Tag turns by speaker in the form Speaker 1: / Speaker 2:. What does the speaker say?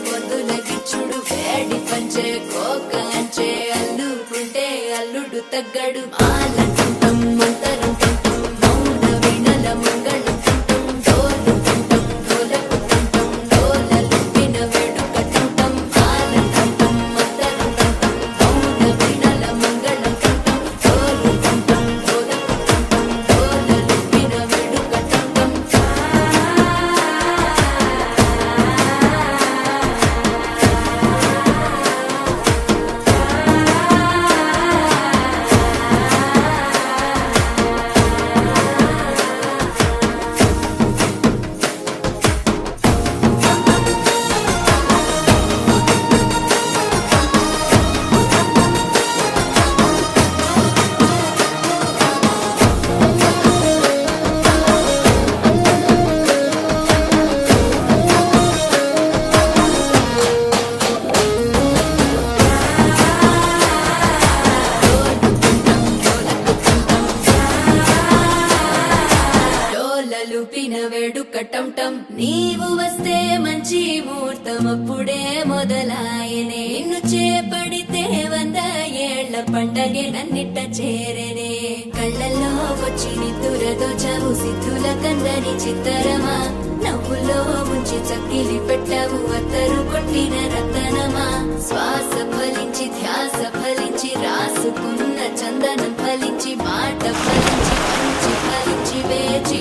Speaker 1: పొందుల గిచ్చుడు వేడి పంచే కోక అంచే అల్లుకుంటే అల్లుడు తగ్గడు ఆలంటుంటం మంతరం తుంటం మౌన వీణల మంగళం తుంటం డోలు తుంటం డోలకు తుంటం డోలలు విన వేడుక తుంటం ఆలంటుంటం మంతరం తుంటం మౌన వీణల మంగళం తుంటం డోలు తుంటం డోలకు తుంటం డోలలు విన వేడుక తుంటం డోలలుపిన వేడుక టంటం నీవు వస్తే మంచి ముహూర్తం అప్పుడే మొదలాయనే నిన్ను చేపడితే 100 ఏళ్ల పండగే నన్నిట్ట చేరనే కళ్ళల్లో వచ్చి నిద్దురదోచావు సిద్ధుల కందని చిత్తరమా నవ్వులో ముంచి చక్కిలి పెట్టావు అత్తరు కొట్టిన రతనమా శ్వాస ఫలించి ధ్యాస ఫలించి రాసుకున్న చందనం ఫలించి మాట ఫలించి పంచి ఫలించి వేచి